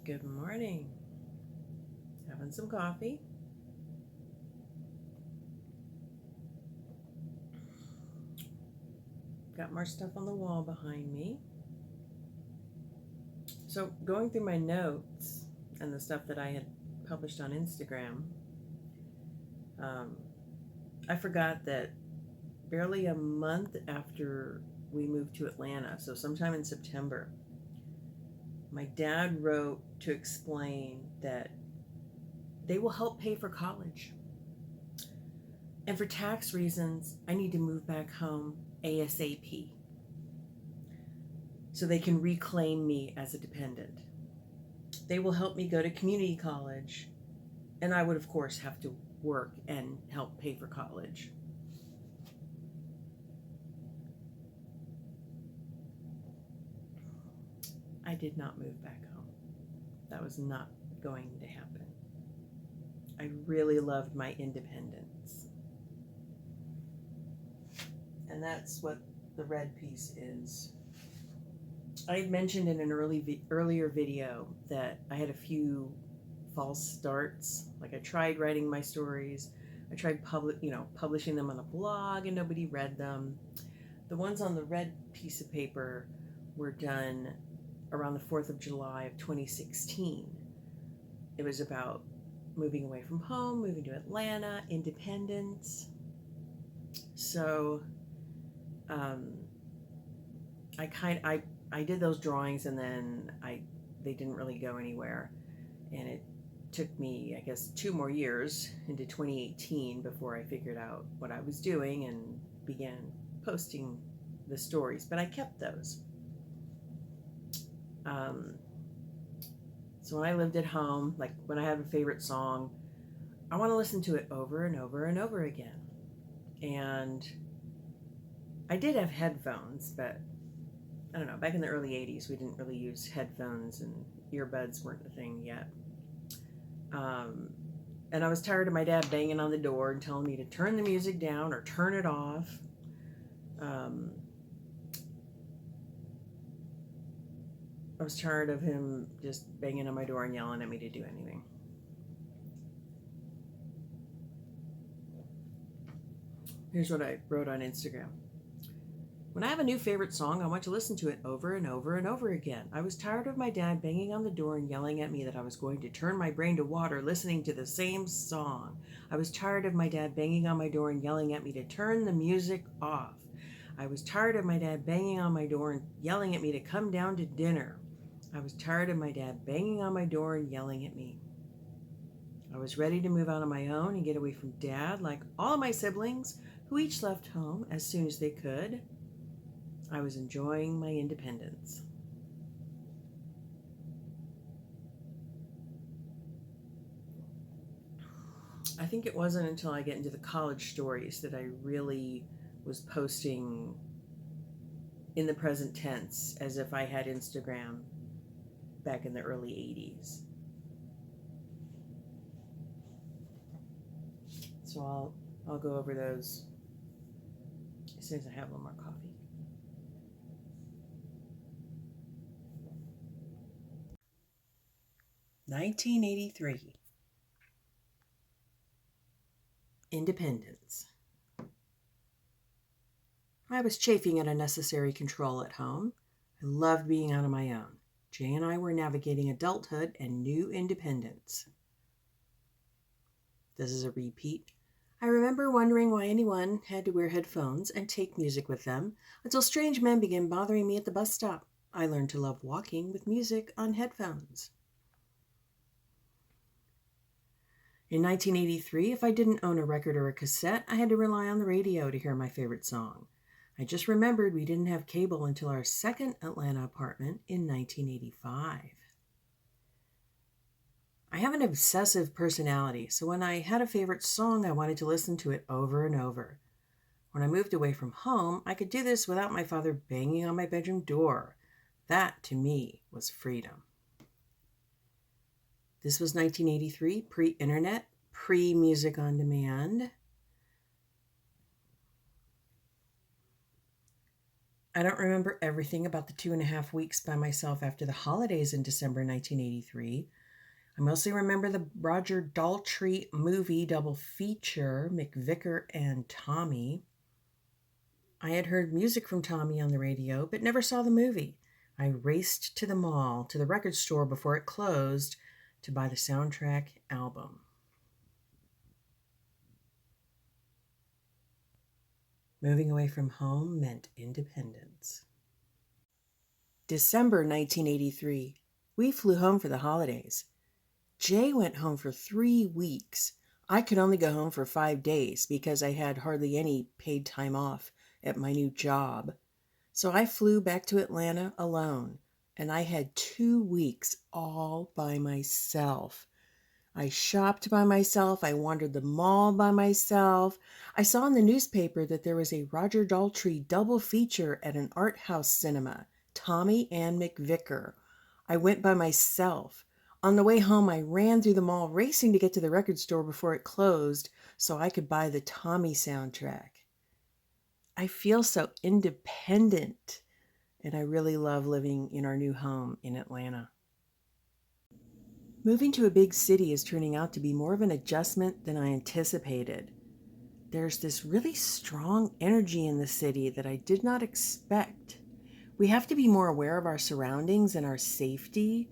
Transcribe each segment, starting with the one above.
Good morning. Having some coffee. Got more stuff on the wall behind me. So, going through my notes and the stuff that I had published on Instagram, um, I forgot that barely a month after we moved to Atlanta, so sometime in September, my dad wrote to explain that they will help pay for college. And for tax reasons, I need to move back home ASAP so they can reclaim me as a dependent. They will help me go to community college, and I would, of course, have to work and help pay for college. I did not move back home. That was not going to happen. I really loved my independence. And that's what the red piece is. I had mentioned in an earlier video that I had a few false starts. Like I tried writing my stories. I tried publishing them on a blog and nobody read them. The ones on the red piece of paper were done around the 4th of July of 2016. It was about moving away from home, moving to Atlanta, independence. So I did those drawings and then they didn't really go anywhere. And it took me, I guess, 2 more years into 2018 before I figured out what I was doing and began posting the stories. But I kept those. So when I lived at home, like when I have a favorite song, I want to listen to it over and over and over again. And I did have headphones, but I don't know, back in the early 80s, we didn't really use headphones and earbuds weren't a thing yet. And I was tired of my dad banging on the door and telling me to turn the music down or turn it off. I was tired of him just banging on my door and yelling at me to do anything. Here's what I wrote on Instagram. When I have a new favorite song, I want to listen to it over and over and over again. I was tired of my dad banging on the door and yelling at me that I was going to turn my brain to water listening to the same song. I was tired of my dad banging on my door and yelling at me to turn the music off. I was tired of my dad banging on my door and yelling at me to come down to dinner. I was tired of my dad banging on my door and yelling at me. I was ready to move out on my own and get away from Dad, like all of my siblings, who each left home as soon as they could. I was enjoying my independence. I think it wasn't until I get into the college stories that I really was posting in the present tense as if I had Instagram back in the early 80s. So I'll go over those as soon as I have a little more coffee. (1983) Independence. I was chafing at unnecessary control at home. I loved being out on my own. Jay and I were navigating adulthood and new independence. This is a repeat. I remember wondering why anyone had to wear headphones and take music with them until strange men began bothering me at the bus stop. I learned to love walking with music on headphones. In 1983, if I didn't own a record or a cassette, I had to rely on the radio to hear my favorite song. I just remembered we didn't have cable until our second Atlanta apartment in 1985. I have an obsessive personality, so when I had a favorite song, I wanted to listen to it over and over. When I moved away from home, I could do this without my father banging on my bedroom door. That, to me, was freedom. This was 1983, pre-internet, pre-music on demand. I don't remember everything about the 2.5 weeks by myself after the holidays in December 1983. I mostly remember the Roger Daltrey movie double feature, McVicker and Tommy. I had heard music from Tommy on the radio, but never saw the movie. I raced to the mall, to the record store before it closed, to buy the soundtrack album. Moving away from home meant independence. December 1983. We flew home for the holidays. Jay went home for 3 weeks. I could only go home for 5 days because I had hardly any paid time off at my new job. So I flew back to Atlanta alone, and I had 2 weeks all by myself. I shopped by myself. I wandered the mall by myself. I saw in the newspaper that there was a Roger Daltrey double feature at an art house cinema, Tommy and McVicker. I went by myself. On the way home, I ran through the mall, racing to get to the record store before it closed so I could buy the Tommy soundtrack. I feel so independent, and I really love living in our new home in Atlanta. Moving to a big city is turning out to be more of an adjustment than I anticipated. There's this really strong energy in the city that I did not expect. We have to be more aware of our surroundings and our safety.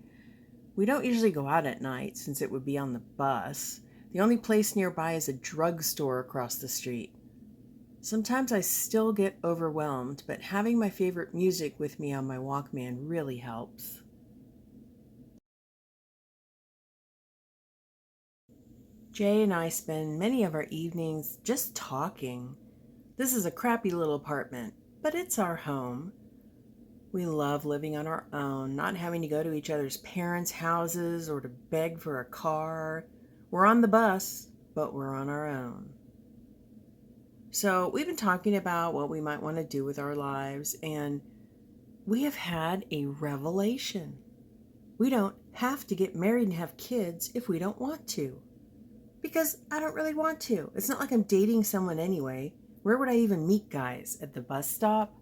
We don't usually go out at night since it would be on the bus. The only place nearby is a drugstore across the street. Sometimes I still get overwhelmed, but having my favorite music with me on my Walkman really helps. Jay and I spend many of our evenings just talking. This is a crappy little apartment, but it's our home. We love living on our own, not having to go to each other's parents' houses or to beg for a car. We're on the bus, but we're on our own. So we've been talking about what we might want to do with our lives, and we have had a revelation. We don't have to get married and have kids if we don't want to. Because I don't really want to. It's not like I'm dating someone anyway. Where would I even meet guys? At the bus stop?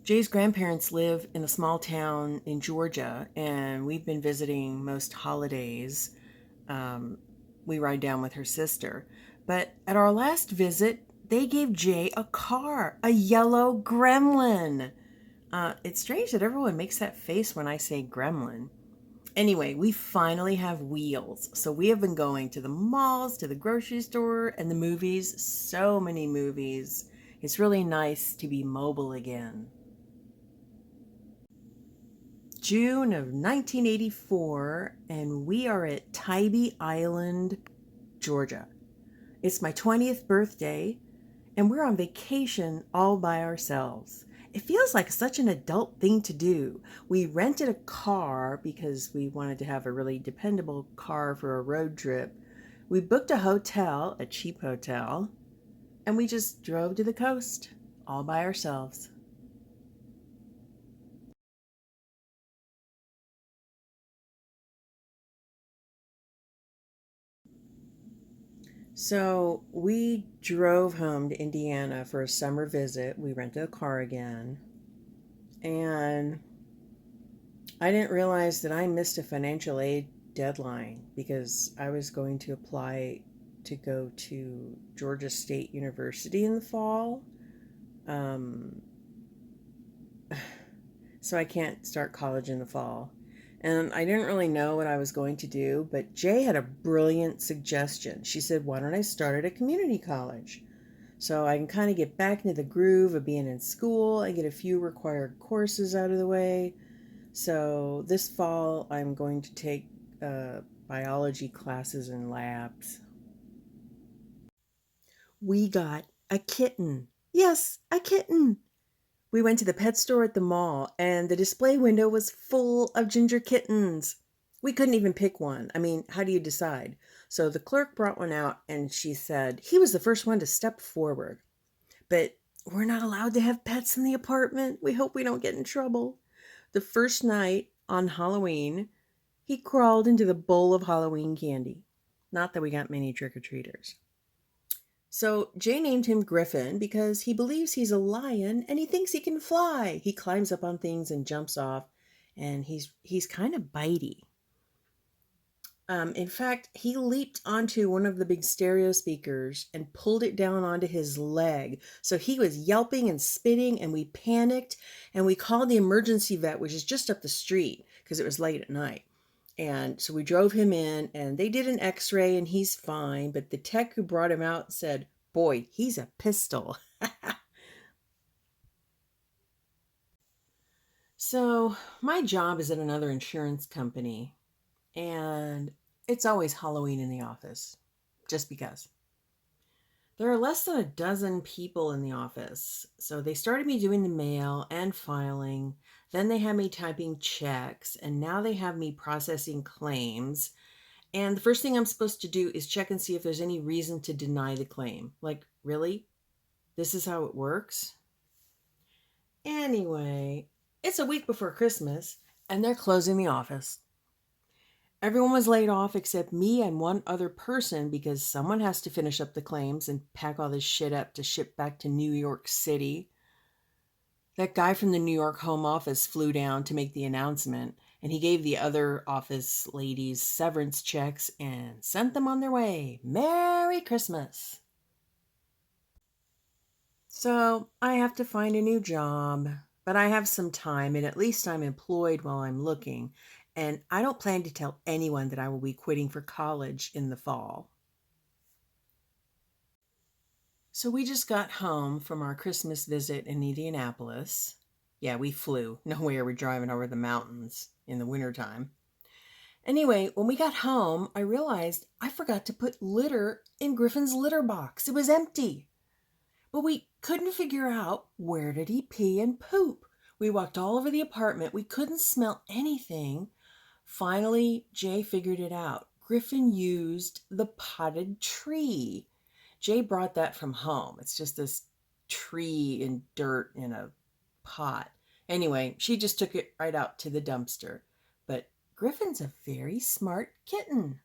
Jay's grandparents live in a small town in Georgia, and we've been visiting most holidays. Um, we ride down with her sister. But at our last visit, they gave Jay a car, a yellow gremlin. It's strange that everyone makes that face when I say gremlin. Anyway, we finally have wheels. So we have been going to the malls, to the grocery store, and the movies. So many movies. It's really nice to be mobile again. June of 1984, and we are at Tybee Island, Georgia. It's my 20th birthday, and we're on vacation all by ourselves. It feels like such an adult thing to do. We rented a car because we wanted to have a really dependable car for a road trip. We booked a hotel, a cheap hotel, and we just drove to the coast all by ourselves. So we drove home to Indiana for a summer visit. We rented a car again. And I didn't realize that I missed a financial aid deadline because I was going to apply to go to Georgia State University in the fall. Um, so I can't start college in the fall. And I didn't really know what I was going to do, but Jay had a brilliant suggestion. She said, "Why don't I start at a community college? So I can kind of get back into the groove of being in school. I get a few required courses out of the way. So this fall, I'm going to take biology classes and labs." We got a kitten. Yes, a kitten. We went to the pet store at the mall, and the display window was full of ginger kittens. We couldn't even pick one. I mean, how do you decide? So the clerk brought one out, and she said he was the first one to step forward. But we're not allowed to have pets in the apartment. We hope we don't get in trouble. The first night on Halloween, he crawled into the bowl of Halloween candy. Not that we got many trick-or-treaters. So Jay named him Griffin because he believes he's a lion and he thinks he can fly. He climbs up on things and jumps off, and he's kind of bitey. In fact, he leaped onto one of the big stereo speakers and pulled it down onto his leg. So he was yelping and spitting, and we panicked and we called the emergency vet, which is just up the street because it was late at night. And so we drove him in, and they did an x ray, and he's fine. But the tech who brought him out said, "Boy, he's a pistol." So my job is at another insurance company, and it's always Halloween in the office, just because. There are less than a dozen people in the office, so they started me doing the mail and filing. Then they had me typing checks, and now they have me processing claims. And the first thing I'm supposed to do is check and see if there's any reason to deny the claim. Like, really? This is how it works? Anyway, it's a week before Christmas, and they're closing the office. Everyone was laid off except me and one other person because someone has to finish up the claims and pack all this shit up to ship back to New York City. That guy from the New York home office flew down to make the announcement, and he gave the other office ladies severance checks and sent them on their way. Merry Christmas! So I have to find a new job, but I have some time and at least I'm employed while I'm looking. And I don't plan to tell anyone that I will be quitting for college in the fall. So we just got home from our Christmas visit in Indianapolis. Yeah, we flew. No way are we driving over the mountains in the wintertime. Anyway, when we got home, I realized I forgot to put litter in Griffin's litter box. It was empty. But we couldn't figure out where did he pee and poop. We walked all over the apartment. We couldn't smell anything. Finally, Jay figured it out. Griffin used the potted tree. Jay brought that from home. It's just this tree in dirt in a pot. Anyway, she just took it right out to the dumpster. But Griffin's a very smart kitten.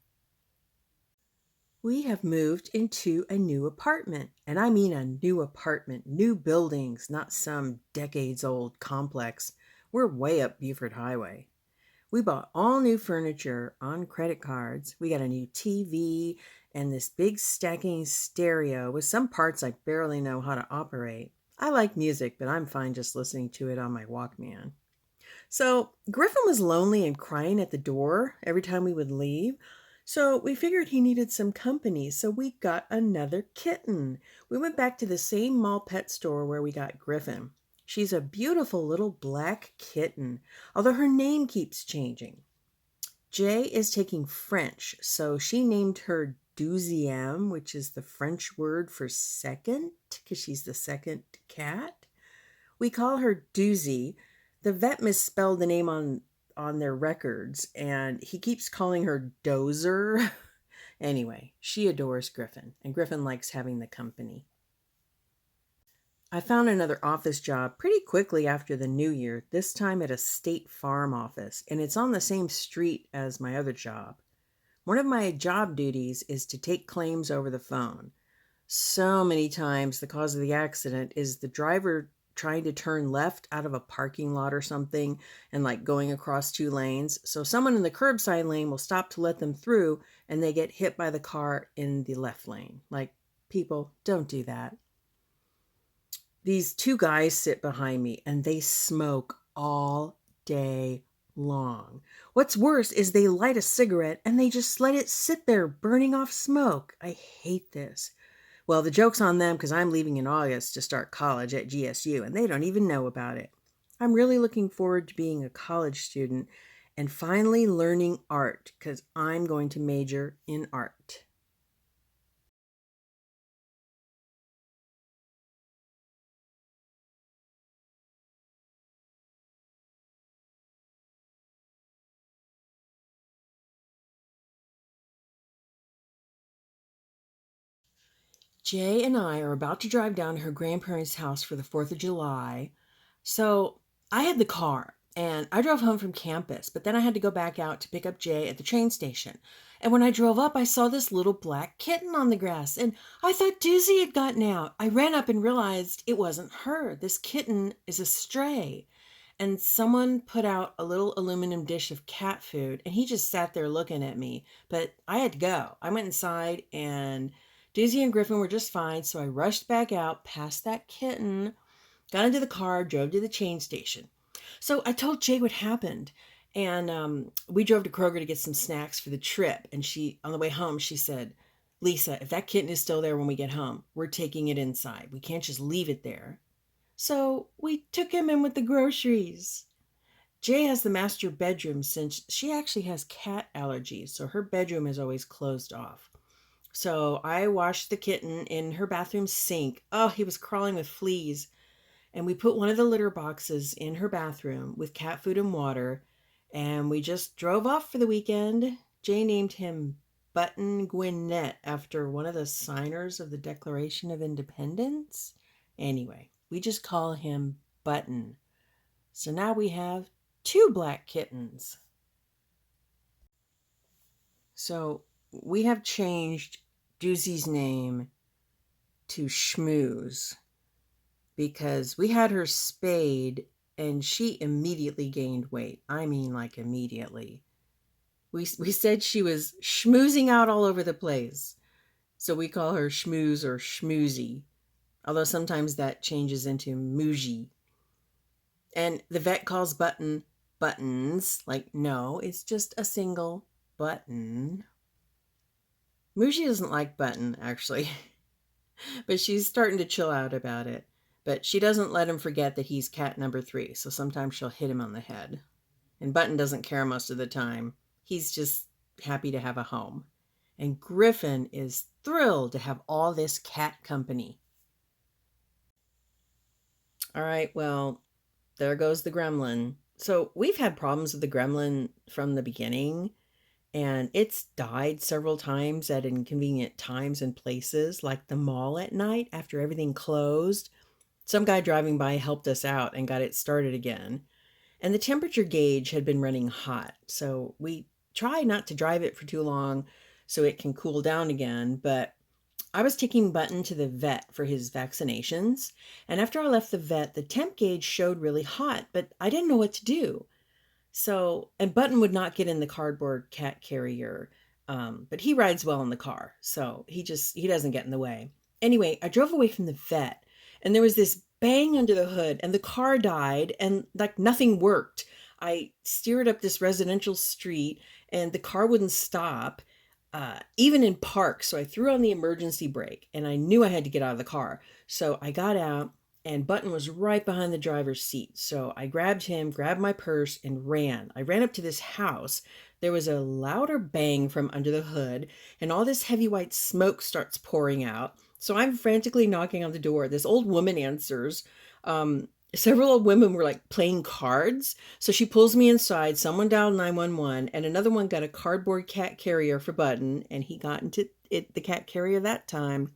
We have moved into a new apartment, and I mean a new apartment, new buildings, not some decades old complex. We're way up Buford Highway. We bought all new furniture on credit cards. We got a new TV and this big stacking stereo with some parts I barely know how to operate. I like music, but I'm fine just listening to it on my Walkman. So Griffin was lonely and crying at the door every time we would leave. So we figured he needed some company, so we got another kitten. We went back to the same mall pet store where we got Griffin. She's a beautiful little black kitten, although her name keeps changing. Jay is taking French, so she named her Deuxième, which is the French word for second, because she's the second cat. We call her Doozy. The vet misspelled the name on their records, and he keeps calling her Dozer. Anyway, she adores Griffin, and Griffin likes having the company. I found another office job pretty quickly after the new year, this time at a state farm office, and it's on the same street as my other job. One of my job duties is to take claims over the phone. So many times the cause of the accident is the driver trying to turn left out of a parking lot or something and like going across two lanes. So someone in the curbside lane will stop to let them through and they get hit by the car in the left lane. Like, people, don't do that. These two guys sit behind me and they smoke all day long. What's worse is they light a cigarette and they just let it sit there burning off smoke. I hate this. Well, the joke's on them because I'm leaving in August to start college at GSU and they don't even know about it. I'm really looking forward to being a college student and finally learning art because I'm going to major in art. Jay and I are about to drive down to her grandparents' house for the 4th of July. So I had the car, And I drove home from campus, but then I had to go back out to pick up Jay at the train station. And when I drove up, I saw this little black kitten on the grass, and I thought Doozy had gotten out. I ran up and realized it wasn't her. This kitten is a stray. And someone put out a little aluminum dish of cat food, and he just sat there looking at me. But I had to go. I went inside, and Doozy and Griffin were just fine, so I rushed back out past that kitten, got into the car, drove to the train station. So I told Jay what happened, and we drove to Kroger to get some snacks for the trip. And on the way home, she said, "Lisa, if that kitten is still there when we get home, we're taking it inside. We can't just leave it there." So we took him in with the groceries. Jay has the master bedroom since she actually has cat allergies, so her bedroom is always closed off. So I washed the kitten in her bathroom sink. Oh, he was crawling with fleas. And we put one of the litter boxes in her bathroom with cat food and water, and we just drove off for the weekend. Jay named him Button Gwinnett after one of the signers of the Declaration of Independence. Anyway, we just call him Button. So now we have two black kittens. So we have changed Doozy's name to Schmooze because we had her spayed and she immediately gained weight. I mean, like immediately. We said she was schmoozing out all over the place. So we call her Schmooze or Schmoozy, although sometimes that changes into Moojie. And the vet calls Button Buttons. Like, no, it's just a single button. Moojie doesn't like Button, actually, but she's starting to chill out about it. But she doesn't let him forget that he's cat number 3, so sometimes she'll hit him on the head. And Button doesn't care most of the time. He's just happy to have a home. And Griffin is thrilled to have all this cat company. All right, well, there goes the gremlin. So we've had problems with the gremlin from the beginning, and it's died several times at inconvenient times and places, like the mall at night after everything closed. Some guy driving by helped us out and got it started again. And the temperature gauge had been running hot, so we try not to drive it for too long so it can cool down again. But I was taking Button to the vet for his vaccinations, and after I left the vet, the temp gauge showed really hot, but I didn't know what to do. So, and Button would not get in the cardboard cat carrier, but he rides well in the car, so he doesn't get in the way. Anyway, I drove away from the vet, and there was this bang under the hood, and the car died, and like nothing worked. I steered up this residential street, and the car wouldn't stop, even in park. So I threw on the emergency brake, and I knew I had to get out of the car. So I got out, and Button was right behind the driver's seat. So I grabbed him, grabbed my purse, and ran. I ran up to this house. There was a louder bang from under the hood, and all this heavy white smoke starts pouring out. So I'm frantically knocking on the door. This old woman answers. Several old women were like playing cards. So she pulls me inside. Someone dialed 911, and another one got a cardboard cat carrier for Button, and he got into the cat carrier that time.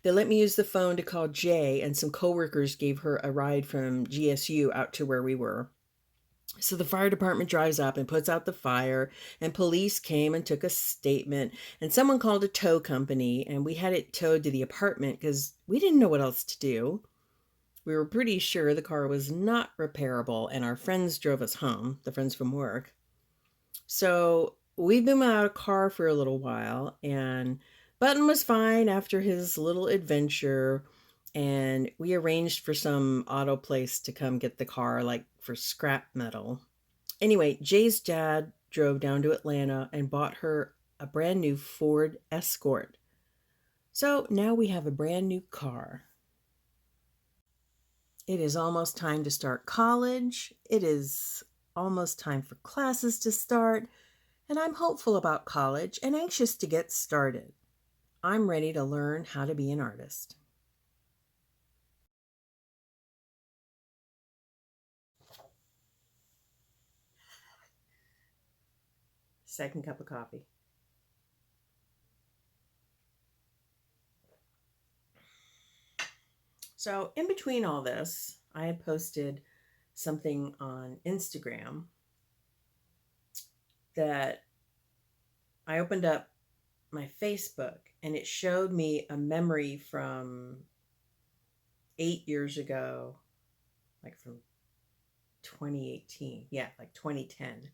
They let me use the phone to call Jay, and some coworkers gave her a ride from GSU out to where we were. So the fire department drives up and puts out the fire, and police came and took a statement, and someone called a tow company, and we had it towed to the apartment because we didn't know what else to do. We were pretty sure the car was not repairable, and our friends drove us home, the friends from work. So we've been without a car for a little while, and Button was fine after his little adventure, and we arranged for some auto place to come get the car, like for scrap metal. Anyway, Jay's dad drove down to Atlanta and bought her a brand new Ford Escort. So now we have a brand new car. It is almost time to start college. It is almost time for classes to start. And I'm hopeful about college and anxious to get started. I'm ready to learn how to be an artist. Second cup of coffee. So, in between all this, I had posted something on Instagram that I opened up my Facebook and it showed me a memory from 8 years ago, like from 2018. Yeah, like 2010.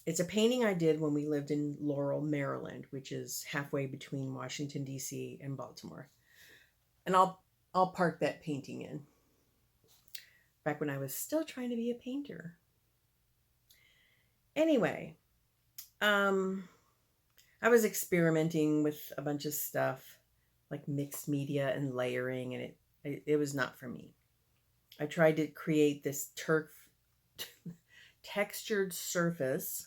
It's a painting I did when we lived in Laurel, Maryland, which is halfway between Washington, D.C. and Baltimore. And I'll park that painting in. Back when I was still trying to be a painter. Anyway, I was experimenting with a bunch of stuff like mixed media and layering, and it was not for me. I tried to create this textured surface,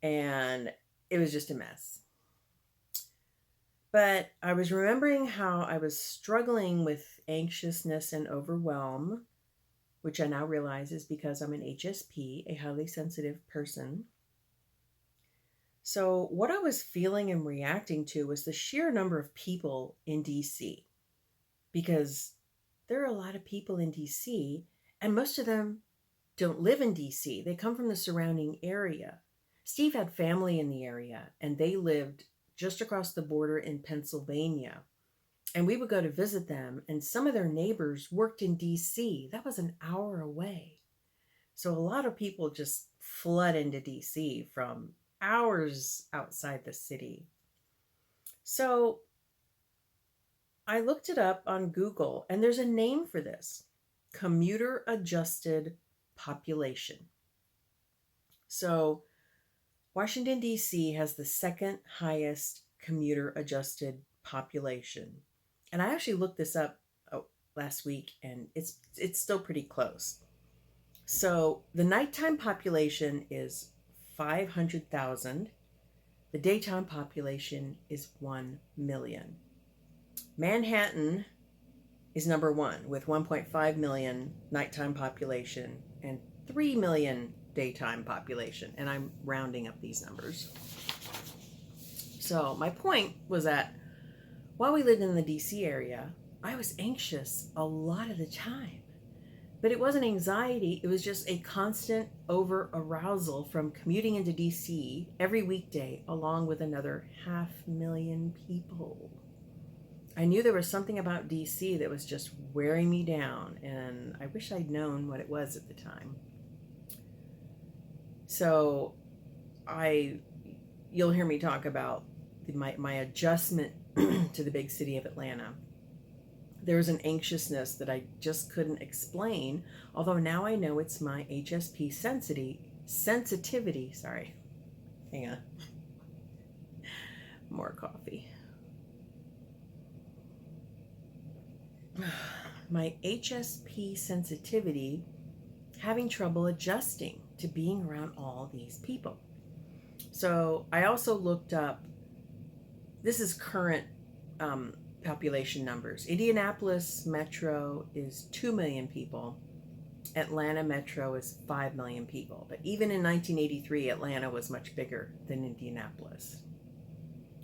and it was just a mess. But I was remembering how I was struggling with anxiousness and overwhelm, which I now realize is because I'm an HSP, a highly sensitive person. So what I was feeling and reacting to was the sheer number of people in DC, because there are a lot of people in DC, and most of them don't live in DC. They come from the surrounding area. Steve had family in the area, and they lived just across the border in Pennsylvania. And we would go to visit them, and some of their neighbors worked in DC. That was an hour away. So a lot of people just flood into DC from hours outside the city. So I looked it up on Google, and there's a name for this: commuter adjusted population. So Washington, D.C. has the second highest commuter adjusted population. And I actually looked this up last week, and it's still pretty close. So the nighttime population is 500,000. The daytime population is 1 million. Manhattan is number one with 1.5 million nighttime population and 3 million daytime population. And I'm rounding up these numbers. So my point was that while we lived in the DC area, I was anxious a lot of the time. But it wasn't anxiety, it was just a constant over-arousal from commuting into DC every weekday along with another 500,000 people. I knew there was something about DC that was just wearing me down, and I wish I'd known what it was at the time. So you'll hear me talk about my adjustment to the big city of Atlanta. There was an anxiousness that I just couldn't explain, although now I know it's my HSP sensitivity. Sorry. Hang on. More coffee. My HSP sensitivity having trouble adjusting to being around all these people. So I also looked up, this is current population numbers. Indianapolis Metro is 2 million people. Atlanta Metro is 5 million people. But even in 1983, Atlanta was much bigger than Indianapolis.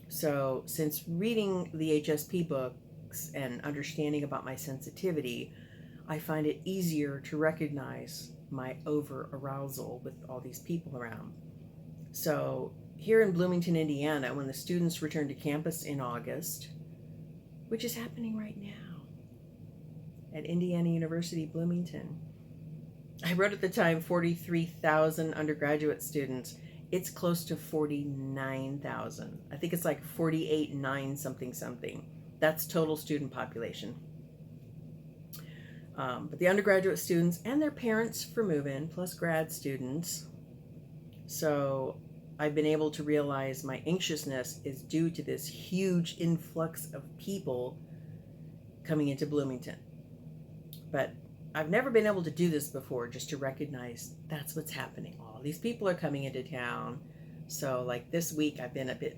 So since reading the HSP books and understanding about my sensitivity, I find it easier to recognize my over-arousal with all these people around. So here in Bloomington, Indiana, when the students return to campus in August, which is happening right now at Indiana University, Bloomington. I wrote at the time 43,000 undergraduate students. It's close to 49,000. I think it's like 48,9 something. That's total student population. But the undergraduate students and their parents for move-in, plus grad students. So I've been able to realize my anxiousness is due to this huge influx of people coming into Bloomington. But I've never been able to do this before, just to recognize that's what's happening. All these people are coming into town. So like this week I've been a bit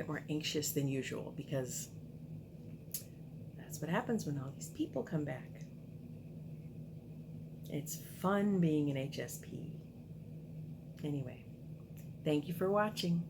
more anxious than usual, because that's what happens when all these people come back. It's fun being an HSP. Anyway. Thank you for watching.